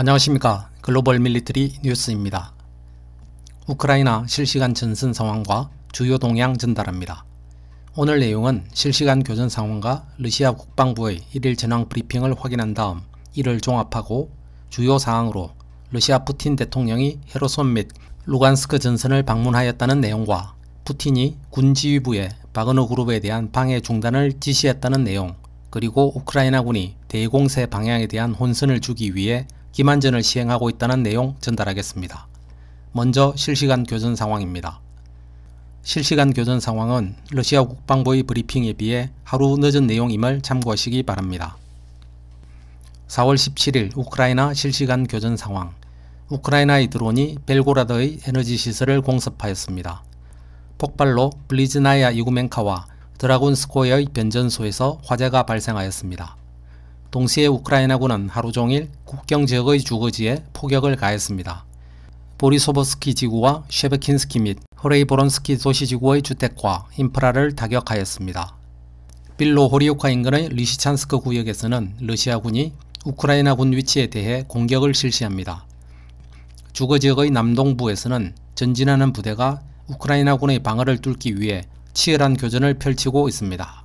안녕하십니까. 글로벌 밀리터리 뉴스입니다. 우크라이나 실시간 전선 상황과 주요 동향 전달합니다. 오늘 내용은 실시간 교전 상황과 러시아 국방부의 일일 전황 브리핑을 확인한 다음 이를 종합하고 주요 사항으로 러시아 푸틴 대통령이 헤르손 및 루간스크 전선을 방문하였다는 내용과 푸틴이 군지휘부에 바그너 그룹에 대한 방해 중단을 지시했다는 내용, 그리고 우크라이나군이 대공세 방향에 대한 혼선을 주기 위해 기만전을 시행하고 있다는 내용 전달하겠습니다. 먼저 실시간 교전 상황입니다. 실시간 교전 상황은 러시아 국방부의 브리핑에 비해 하루 늦은 내용임을 참고하시기 바랍니다. 4월 17일 우크라이나 실시간 교전 상황. 우크라이나의 드론이 벨고라드의 에너지 시설을 공습하였습니다. 폭발로 블리즈나야 이구멘카와 드라군스코이의 변전소에서 화재가 발생하였습니다. 동시에 우크라이나군은 하루 종일 국경지역의 주거지에 포격을 가했습니다. 보리소버스키 지구와 쉐베킨스키 및 허레이보론스키 도시지구의 주택과 인프라를 타격하였습니다. 빌로호리오카 인근의 리시찬스크 구역에서는 러시아군이 우크라이나군 위치에 대해 공격을 실시합니다. 주거지역의 남동부에서는 전진하는 부대가 우크라이나군의 방어를 뚫기 위해 치열한 교전을 펼치고 있습니다.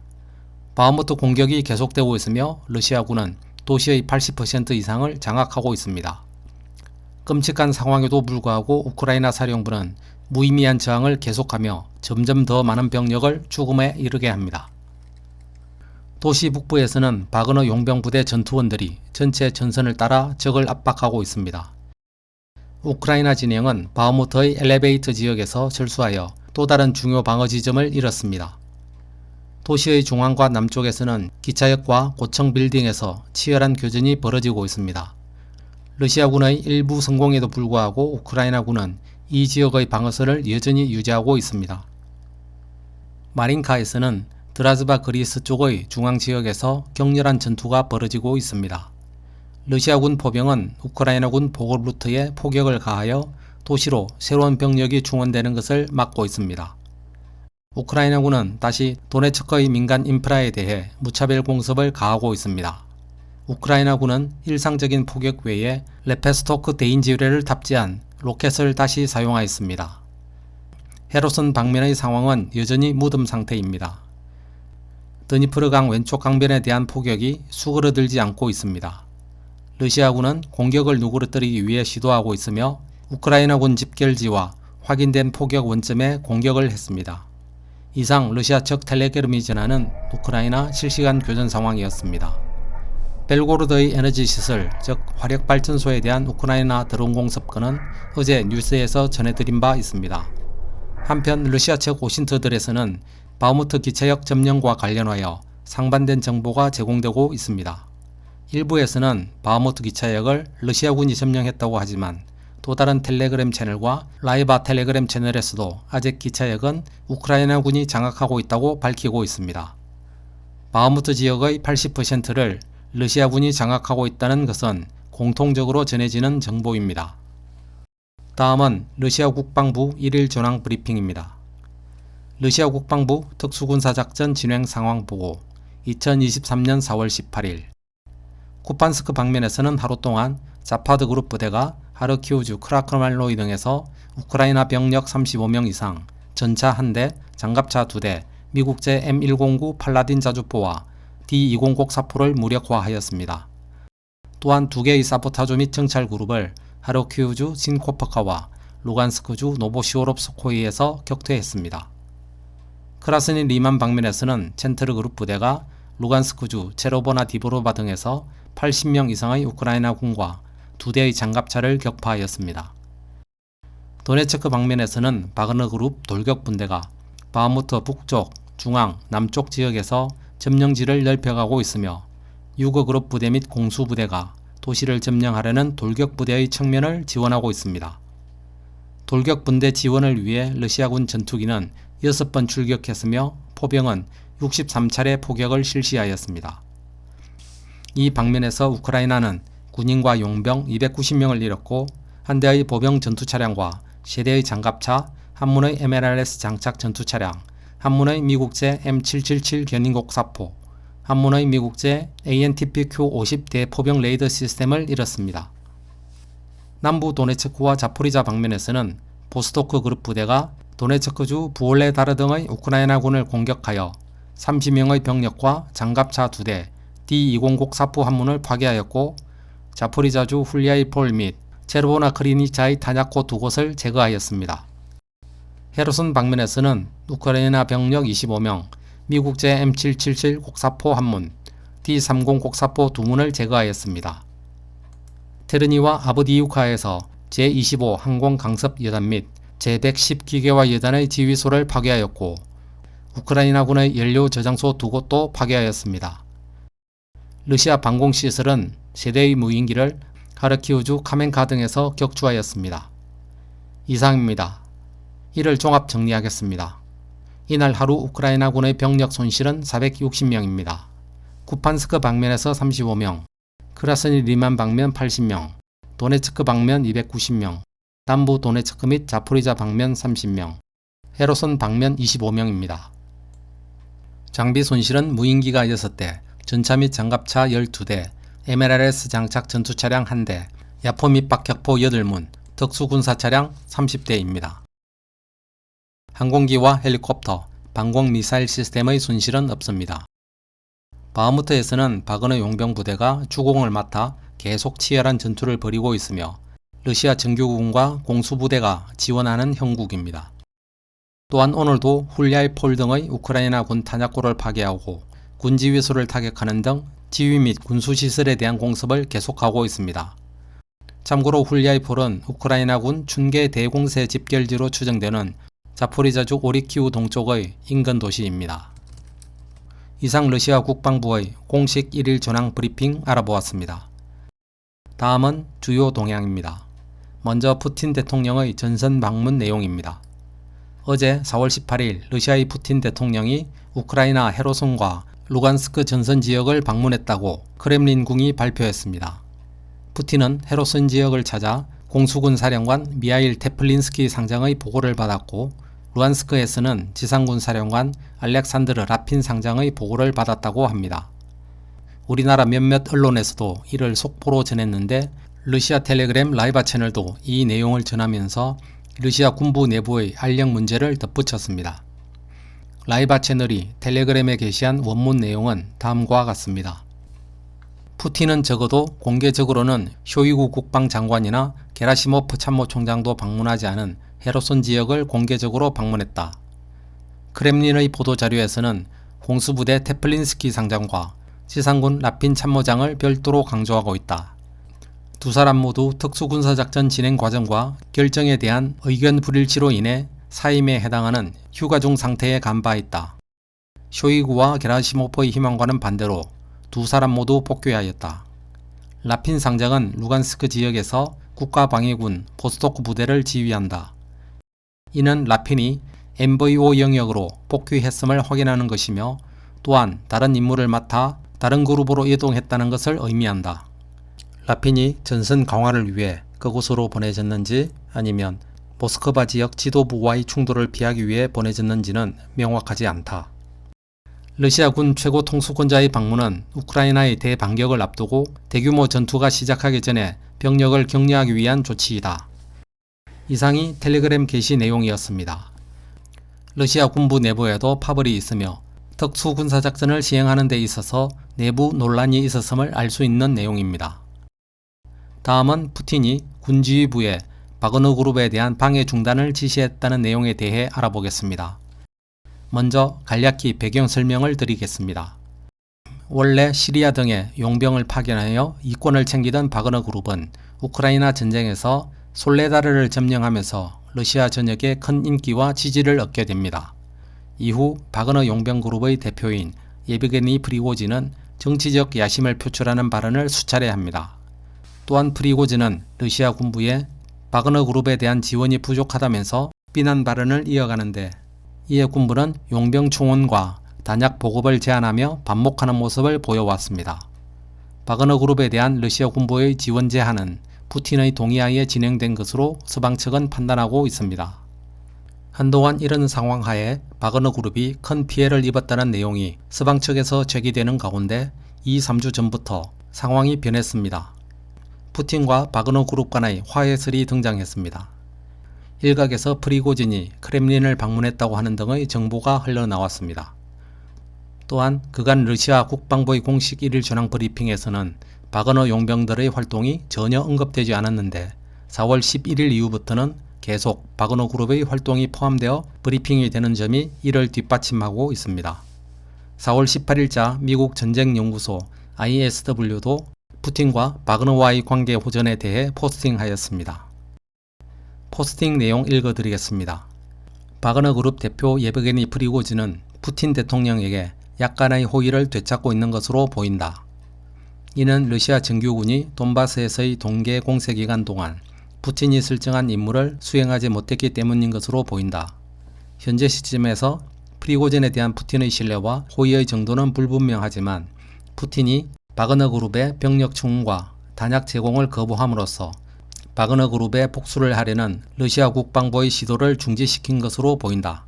바흐무트 공격이 계속되고 있으며 러시아군은 도시의 80% 이상을 장악하고 있습니다. 끔찍한 상황에도 불구하고 우크라이나 사령부는 무의미한 저항을 계속하며 점점 더 많은 병력을 죽음에 이르게 합니다. 도시 북부에서는 바그너 용병부대 전투원들이 전체 전선을 따라 적을 압박하고 있습니다. 우크라이나 진영은 바흐무트의 엘리베이터 지역에서 철수하여 또 다른 중요 방어 지점을 잃었습니다. 도시의 중앙과 남쪽에서는 기차역과 고층 빌딩에서 치열한 교전이 벌어지고 있습니다. 러시아군의 일부 성공에도 불구하고 우크라이나군은 이 지역의 방어선을 여전히 유지하고 있습니다. 마린카에서는 드라즈바 그리스 쪽의 중앙지역에서 격렬한 전투가 벌어지고 있습니다. 러시아군 포병은 우크라이나군 보급 루트에 포격을 가하여 도시로 새로운 병력이 충원되는 것을 막고 있습니다. 우크라이나군은 다시 도네츠크의 민간 인프라에 대해 무차별 공습을 가하고 있습니다. 우크라이나군은 일상적인 포격 외에 레페스토크 대인지뢰를 탑재한 로켓을 다시 사용하였습니다. 헤르손 방면의 상황은 여전히 무덤 상태입니다. 드니프르강 왼쪽 강변에 대한 포격이 수그러들지 않고 있습니다. 러시아군은 공격을 누그러뜨리기 위해 시도하고 있으며 우크라이나군 집결지와 확인된 포격 원점에 공격을 했습니다. 이상 러시아 측 텔레그램이 전하는 우크라이나 실시간 교전 상황이었습니다. 벨고로드의 에너지 시설, 즉 화력발전소에 대한 우크라이나 드론 공습건은 어제 뉴스에서 전해드린 바 있습니다. 한편 러시아 측 오신트들에서는 바흐무트 기차역 점령과 관련하여 상반된 정보가 제공되고 있습니다. 일부에서는 바흐무트 기차역을 러시아군이 점령했다고 하지만 또 다른 텔레그램 채널과 라이바 텔레그램 채널에서도 아직 기차역은 우크라이나군이 장악하고 있다고 밝히고 있습니다. 바흐무트 지역의 80%를 러시아군이 장악하고 있다는 것은 공통적으로 전해지는 정보입니다. 다음은 러시아 국방부 1일 전황 브리핑입니다. 러시아 국방부 특수군사작전 진행 상황 보고 2023년 4월 18일 쿠판스크 방면에서는 하루 동안 자파드 그룹 부대가 하르키우주 크라크말로이 등에서 우크라이나 병력 35명 이상, 전차 1대, 장갑차 2대, 미국제 M109 팔라딘 자주포와 D206 사포를 무력화하였습니다. 또한 2개의 사포타주 및 정찰 그룹을 하르키우주 신코프카와 루간스크주 노보시오롭스코이에서 격퇴했습니다. 크라스니 리만 방면에서는 첸트르 그룹 부대가 루간스크주 체로보나 디브로바 등에서 80명 이상의 우크라이나 군과 2대의 장갑차를 격파하였습니다. 도네츠크 방면에서는 바그너 그룹 돌격 분대가 바흐무트 북쪽, 중앙, 남쪽 지역에서 점령지를 넓혀가고 있으며 유거 그룹 부대 및 공수 부대가 도시를 점령하려는 돌격 부대의 측면을 지원하고 있습니다. 돌격 분대 지원을 위해 러시아군 전투기는 6번 출격했으며 포병은 63차례 포격을 실시하였습니다. 이 방면에서 우크라이나는 군인과 용병 290명을 잃었고 한 대의 보병 전투차량과 3대의 장갑차, 한 문의 MLRS 장착 전투차량, 한 문의 미국제 M777 견인곡 사포, 한 문의 미국제 ANTPQ-50 대포병 레이더 시스템을 잃었습니다. 남부 도네츠크와 자포리자 방면에서는 보스토크 그룹 부대가 도네츠크주 부올레다르 등의 우크라이나군을 공격하여 30명의 병력과 장갑차 2대, D-200 사프 한문을 파괴하였고 자포리자주 훌리아이폴 및 체르보나 크리니차의 탄약고 2곳을 제거하였습니다. 헤르손 방면에서는 우크라이나 병력 25명, 미국제 M777 곡사포 한문, D-30 곡사포 2문을 제거하였습니다. 테르니와 아브디우카에서 제25 항공 강습 여단 및 제110 기계화 여단의 지휘소를 파괴하였고 우크라이나군의 연료 저장소 2곳도 파괴하였습니다. 러시아 방공시설은 세대의 무인기를 하르키우주 카멘카 등에서 격추하였습니다. 이상입니다. 이를 종합 정리하겠습니다. 이날 하루 우크라이나군의 병력 손실은 460명입니다. 쿠판스크 방면에서 35명, 크라스니 리만 방면 80명, 도네츠크 방면 290명, 남부 도네츠크 및 자포리자 방면 30명, 헤르손 방면 25명입니다. 장비 손실은 무인기가 6대, 전차 및 장갑차 12대, MLRS 장착 전투차량 1대, 야포 및 박격포 8문, 특수군사차량 30대입니다. 항공기와 헬리콥터, 방공 미사일 시스템의 손실은 없습니다. 바흐무트에서는 바그너 용병 부대가 주공을 맡아 계속 치열한 전투를 벌이고 있으며 러시아 정규군과 공수부대가 지원하는 형국입니다. 또한 오늘도 훌리아이폴 등의 우크라이나군 탄약고를 파괴하고 군지휘소를 타격하는 등 지휘 및 군수시설에 대한 공습을 계속하고 있습니다. 참고로 훌리아이폴은 우크라이나군 춘계 대공세 집결지로 추정되는 자포리자주 오리키우 동쪽의 인근 도시입니다. 이상 러시아 국방부의 공식 1일 전황 브리핑 알아보았습니다. 다음은 주요 동향입니다. 먼저 푸틴 대통령의 전선 방문 내용입니다. 어제 4월 18일 러시아의 푸틴 대통령이 우크라이나 헤르손과 루간스크 전선 지역을 방문했다고 크렘린궁이 발표했습니다. 푸틴은 헤르손 지역을 찾아 공수군 사령관 미하일 테플린스키 상장의 보고를 받았고 루안스크에서는 지상군 사령관 알렉산드르 라핀 상장의 보고를 받았다고 합니다. 우리나라 몇몇 언론에서도 이를 속보로 전했는데 러시아 텔레그램 라이바 채널도 이 내용을 전하면서 러시아 군부 내부의 알력 문제를 덧붙였습니다. 라이바 채널이 텔레그램에 게시한 원문 내용은 다음과 같습니다. 푸틴은 적어도 공개적으로는 쇼이구 국방장관이나 게라시모프 참모총장도 방문하지 않은 헤르손 지역을 공개적으로 방문했다. 크렘린의 보도자료에서는 공수부대 테플린스키 상장과 지상군 라핀 참모장을 별도로 강조하고 있다. 두 사람 모두 특수군사작전 진행 과정과 결정에 대한 의견 불일치로 인해 사임에 해당하는 휴가 중 상태에 간 바 있다. 쇼이구와 게라시모프의 희망과는 반대로 두 사람 모두 복귀하였다. 라핀 상장은 루간스크 지역에서 국가방위군 보스토크 부대를 지휘한다. 이는 라핀이 MVO 영역으로 복귀했음을 확인하는 것이며 또한 다른 임무를 맡아 다른 그룹으로 이동했다는 것을 의미한다. 라핀이 전선 강화를 위해 그곳으로 보내졌는지 아니면 모스크바 지역 지도부와의 충돌을 피하기 위해 보내졌는지는 명확하지 않다. 러시아군 최고 통수권자의 방문은 우크라이나의 대반격을 앞두고 대규모 전투가 시작하기 전에 병력을 격려하기 위한 조치이다. 이상이 텔레그램 게시 내용이었습니다. 러시아 군부 내부에도 파벌이 있으며 특수군사작전을 시행하는 데 있어서 내부 논란이 있었음을 알 수 있는 내용입니다. 다음은 푸틴이 군지휘부에 바그너 그룹에 대한 방해 중단을 지시했다는 내용에 대해 알아보겠습니다. 먼저 간략히 배경 설명을 드리겠습니다. 원래 시리아 등에 용병을 파견하여 이권을 챙기던 바그너 그룹은 우크라이나 전쟁에서 솔레다르를 점령하면서 러시아 전역에 큰 인기와 지지를 얻게 됩니다. 이후 바그너 용병 그룹의 대표인 예브게니 프리고진은 정치적 야심을 표출하는 발언을 수차례 합니다. 또한 프리고진은 러시아 군부에 바그너 그룹에 대한 지원이 부족하다면서 비난 발언을 이어가는데 이에 군부는 용병 충원과 단약 보급을 제한하며 반목하는 모습을 보여왔습니다. 바그너 그룹에 대한 러시아 군부의 지원 제한은 푸틴의 동의하에 진행된 것으로 서방 측은 판단하고 있습니다. 한동안 이런 상황 하에 바그너 그룹이 큰 피해를 입었다는 내용이 서방 측에서 제기되는 가운데 2-3주 전부터 상황이 변했습니다. 푸틴과 바그너 그룹 간의 화해설이 등장했습니다. 일각에서 프리고진이 크렘린을 방문했다고 하는 등의 정보가 흘러나왔습니다. 또한 그간 러시아 국방부의 공식 1일 전황 브리핑에서는 바그너 용병들의 활동이 전혀 언급되지 않았는데 4월 11일 이후부터는 계속 바그너 그룹의 활동이 포함되어 브리핑이 되는 점이 이를 뒷받침하고 있습니다. 4월 18일자 미국 전쟁연구소 ISW도 푸틴과 바그너와의 관계 호전에 대해 포스팅하였습니다. 포스팅 내용 읽어드리겠습니다. 바그너 그룹 대표 예브게니 프리고진은 푸틴 대통령에게 약간의 호의를 되찾고 있는 것으로 보인다. 이는 러시아 정규군이 돈바스에서의 동계 공세 기간 동안 푸틴이 설정한 임무를 수행하지 못했기 때문인 것으로 보인다. 현재 시점에서 프리고진에 대한 푸틴의 신뢰와 호의의 정도는 불분명하지만 푸틴이 바그너 그룹의 병력 충원과彈薬 제공을 거부함으로써 바그너 그룹의 복수를 하려는 러시아 국방부의 시도를 중지시킨 것으로 보인다.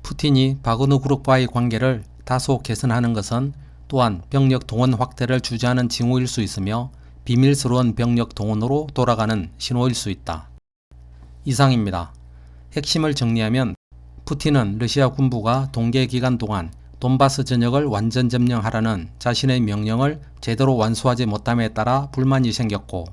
푸틴이 바그너 그룹과의 관계를 다소 개선하는 것은 또한 병력 동원 확대를 주저하는 징후일 수 있으며 비밀스러운 병력 동원으로 돌아가는 신호일 수 있다. 이상입니다. 핵심을 정리하면 푸틴은 러시아 군부가 동계 기간 동안 돈바스 전역을 완전 점령하라는 자신의 명령을 제대로 완수하지 못함에 따라 불만이 생겼고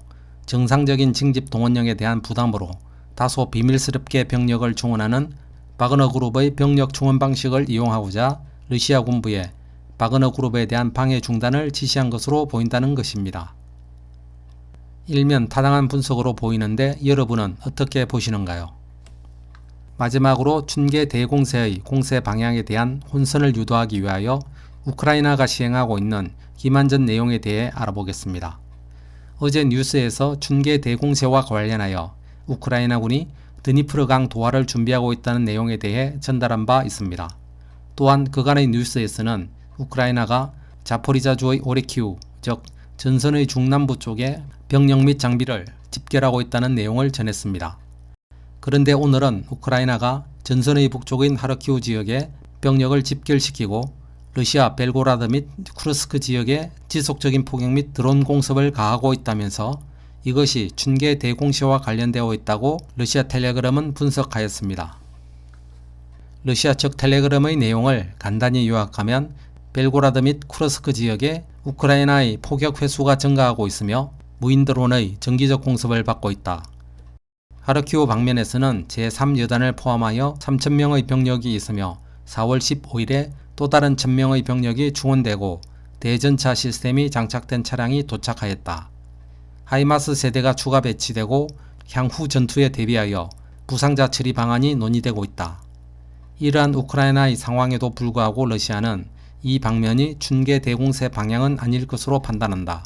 정상적인 징집 동원령에 대한 부담으로 다소 비밀스럽게 병력을 충원하는 바그너 그룹의 병력 충원 방식을 이용하고자 러시아 군부에 바그너 그룹에 대한 방해 중단을 지시한 것으로 보인다는 것입니다. 일면 타당한 분석으로 보이는데 여러분은 어떻게 보시는가요? 마지막으로 춘계 대공세의 공세 방향에 대한 혼선을 유도하기 위하여 우크라이나가 시행하고 있는 기만전 내용에 대해 알아보겠습니다. 어제 뉴스에서 춘계 대공세와 관련하여 우크라이나군이 드니프르강 도하를 준비하고 있다는 내용에 대해 전달한 바 있습니다. 또한 그간의 뉴스에서는 우크라이나가 자포리자주의 오레키우, 즉 전선의 중남부 쪽에 병력 및 장비를 집결하고 있다는 내용을 전했습니다. 그런데 오늘은 우크라이나가 전선의 북쪽인 하르키우 지역에 병력을 집결시키고 러시아 벨고라드 및 쿠르스크 지역에 지속적인 포격 및 드론 공습을 가하고 있다면서 이것이 춘계 대공세와 관련되어 있다고 러시아 텔레그램은 분석하였습니다. 러시아 측 텔레그램의 내용을 간단히 요약하면 벨고라드 및 쿠르스크 지역에 우크라이나의 포격 횟수가 증가하고 있으며 무인 드론의 정기적 공습을 받고 있다. 하르키우 방면에서는 제3여단을 포함하여 3,000명의 병력이 있으며 4월 15일에 또 다른 1,000명의 병력이 충원되고 대전차 시스템이 장착된 차량이 도착하였다. 하이마스 세대가 추가 배치되고 향후 전투에 대비하여 부상자 처리 방안이 논의되고 있다. 이러한 우크라이나의 상황에도 불구하고 러시아는 이 방면이 춘계 대공세 방향은 아닐 것으로 판단한다.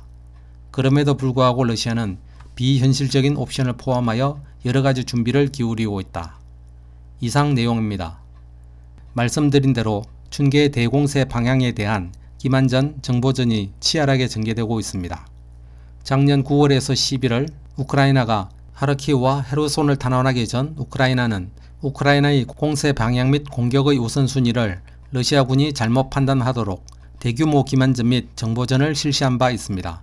그럼에도 불구하고 러시아는 비현실적인 옵션을 포함하여 여러가지 준비를 기울이고 있다. 이상 내용입니다. 말씀드린 대로 춘계 대공세 방향에 대한 기만전 정보전이 치열하게 전개되고 있습니다. 작년 9월에서 11월 우크라이나가 하르키우와 헤르손을 탄환하기 전 우크라이나는 우크라이나의 공세 방향 및 공격의 우선순위를 러시아군이 잘못 판단하도록 대규모 기만전 및 정보전을 실시한 바 있습니다.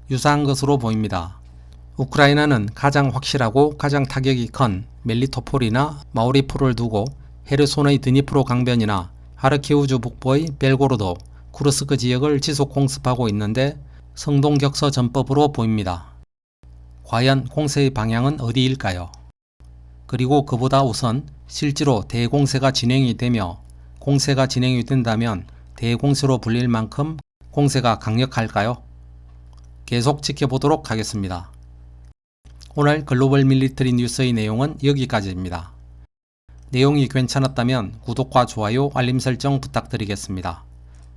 유사한 것으로 보입니다. 우크라이나는 가장 확실하고 가장 타격이 큰 멜리토폴이나 마우리폴을 두고 헤르손의 드니프로 강변이나 하르키우주 북부의 벨고로드, 쿠르스크 지역을 지속 공습하고 있는데 성동격서 전법으로 보입니다. 과연 공세의 방향은 어디일까요? 그리고 그보다 우선 실제로 대공세가 진행이 되며 공세가 진행이 된다면 대공세로 불릴 만큼 공세가 강력할까요? 계속 지켜보도록 하겠습니다. 오늘 글로벌 밀리터리 뉴스의 내용은 여기까지입니다. 내용이 괜찮았다면 구독과 좋아요, 알림 설정 부탁드리겠습니다.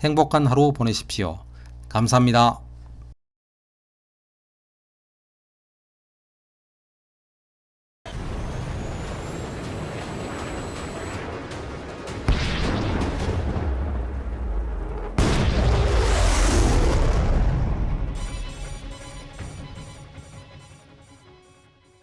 행복한 하루 보내십시오. 감사합니다.